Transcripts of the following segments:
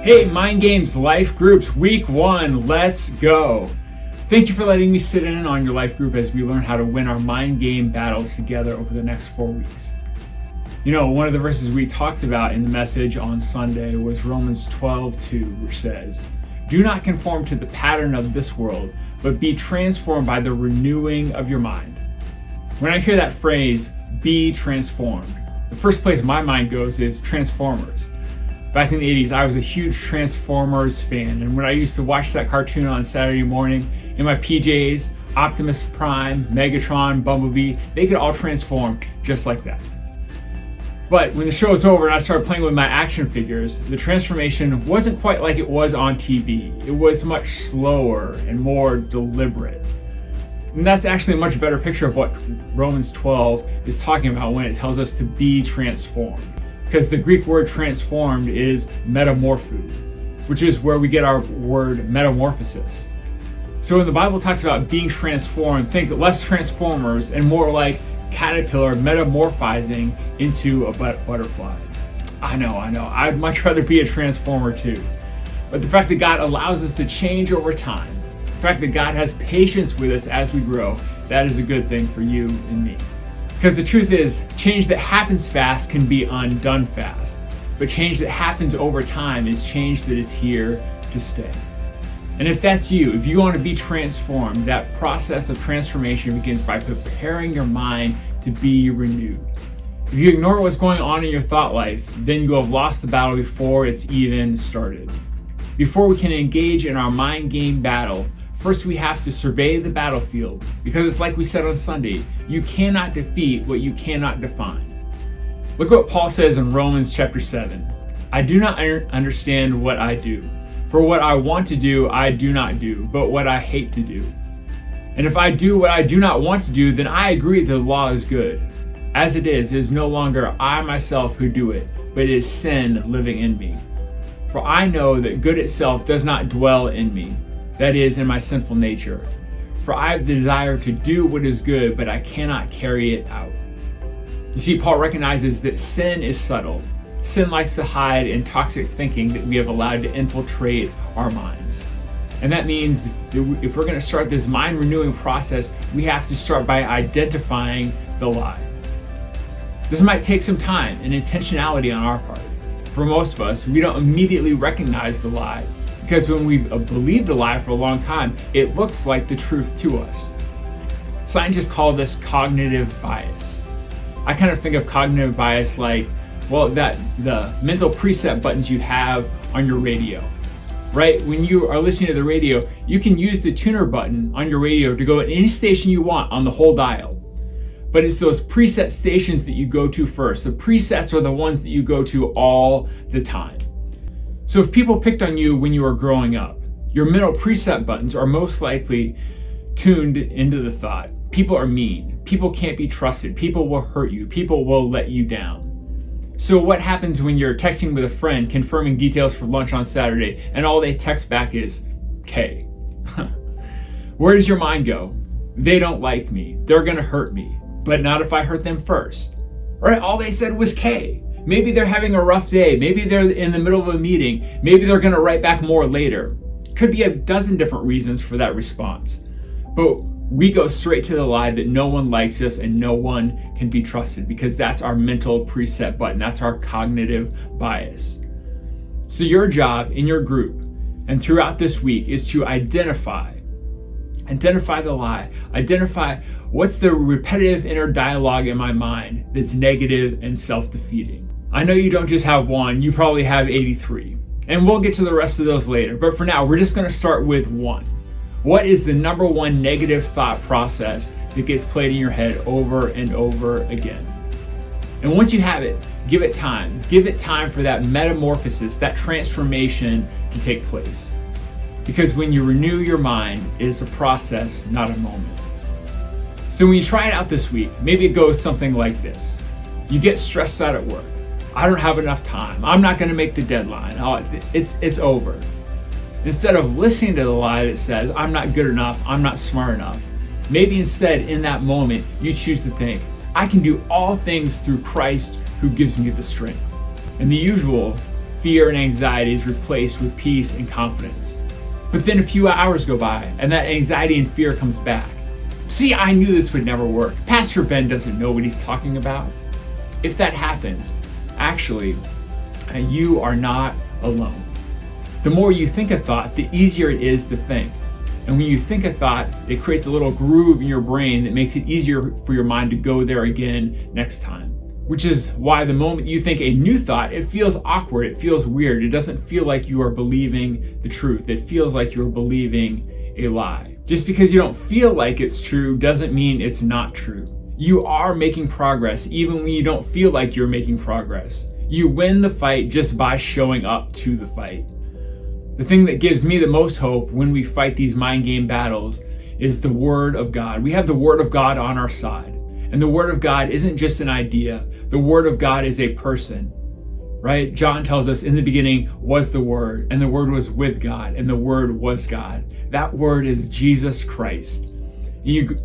Hey, Mind Games Life Groups, week 1, let's go. Thank you for letting me sit in on your life group as we learn how to win our mind game battles together over the next 4 weeks. You know, one of the verses we talked about in the message on Sunday was Romans 12:2, which says, "Do not conform to the pattern of this world, but be transformed by the renewing of your mind." When I hear that phrase, be transformed, the first place my mind goes is Transformers. Back in the 80s, I was a huge Transformers fan, and when I used to watch that cartoon on Saturday morning, in my PJs, Optimus Prime, Megatron, Bumblebee, they could all transform just like that. But when the show was over and I started playing with my action figures, the transformation wasn't quite like it was on TV. It was much slower and more deliberate. And that's actually a much better picture of what Romans 12 is talking about when it tells us to be transformed. Because the Greek word transformed is metamorpho, which is where we get our word metamorphosis. So when the Bible talks about being transformed, think less Transformers and more like caterpillar metamorphizing into a butterfly. I know, I'd much rather be a transformer too. But the fact that God allows us to change over time, the fact that God has patience with us as we grow, that is a good thing for you and me. Because the truth is, change that happens fast can be undone fast. But change that happens over time is change that is here to stay. And if that's you, if you want to be transformed, that process of transformation begins by preparing your mind to be renewed. If you ignore what's going on in your thought life, then you have lost the battle before it's even started. Before we can engage in our mind game battle, first we have to survey the battlefield, because it's like we said on Sunday, you cannot defeat what you cannot define. Look what Paul says in Romans chapter 7. "I do not understand what I do. For what I want to do, I do not do, but what I hate to do. And if I do what I do not want to do, then I agree that the law is good. As it is no longer I myself who do it, but it is sin living in me. For I know that good itself does not dwell in me, that is, in my sinful nature. For I have the desire to do what is good, but I cannot carry it out." You see, Paul recognizes that sin is subtle. Sin likes to hide in toxic thinking that we have allowed to infiltrate our minds. And that means that if we're going to start this mind renewing process, we have to start by identifying the lie. This might take some time and intentionality on our part. For most of us, we don't immediately recognize the lie, because when we've believed the lie for a long time, it looks like the truth to us. Scientists call this cognitive bias. I kind of think of cognitive bias like, the mental preset buttons you have on your radio, right? When you are listening to the radio, you can use the tuner button on your radio to go at any station you want on the whole dial. But it's those preset stations that you go to first. The presets are the ones that you go to all the time. So if people picked on you when you were growing up, your mental preset buttons are most likely tuned into the thought, people are mean, people can't be trusted, people will hurt you, people will let you down. So what happens when you're texting with a friend confirming details for lunch on Saturday and all they text back is K? Where does your mind go? They don't like me, they're gonna hurt me, but not if I hurt them first. Right? All they said was K. Maybe they're having a rough day. Maybe they're in the middle of a meeting. Maybe they're going to write back more later. Could be a dozen different reasons for that response. But we go straight to the lie that no one likes us and no one can be trusted, because that's our mental preset button. That's our cognitive bias. So your job in your group and throughout this week is to identify the lie. Identify what's the repetitive inner dialogue in my mind that's negative and self-defeating. I know you don't just have one, you probably have 83. And we'll get to the rest of those later. But for now, we're just going to start with one. What is the number one negative thought process that gets played in your head over and over again? And once you have it, give it time. Give it time for that metamorphosis, that transformation to take place. Because when you renew your mind, it is a process, not a moment. So when you try it out this week, maybe it goes something like this. You get stressed out at work. I don't have enough time. I'm not going to make the deadline. It's over. Instead of listening to the lie that says, I'm not good enough, I'm not smart enough, maybe instead in that moment, you choose to think, I can do all things through Christ who gives me the strength. And the usual fear and anxiety is replaced with peace and confidence. But then a few hours go by and that anxiety and fear comes back. See, I knew this would never work. Pastor Ben doesn't know what he's talking about. If that happens, actually, you are not alone. The more you think a thought, the easier it is to think. And when you think a thought, it creates a little groove in your brain that makes it easier for your mind to go there again next time. Which is why the moment you think a new thought, it feels awkward, it feels weird. It doesn't feel like you are believing the truth. It feels like you're believing a lie. Just because you don't feel like it's true doesn't mean it's not true. You are making progress even when you don't feel like you're making progress. You win the fight just by showing up to the fight. The thing that gives me the most hope when we fight these mind game battles is the Word of God. We have the Word of God on our side. And the Word of God isn't just an idea. The Word of God is a person, right? John tells us in the beginning was the Word, and the Word was with God, and the Word was God. That Word is Jesus Christ.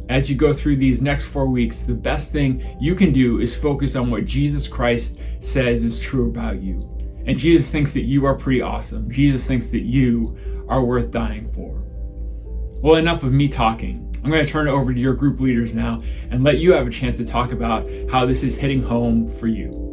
As you go through these next 4 weeks, the best thing you can do is focus on what Jesus Christ says is true about you. And Jesus thinks that you are pretty awesome. Jesus thinks that you are worth dying for. Well, enough of me talking. I'm going to turn it over to your group leaders now and let you have a chance to talk about how this is hitting home for you.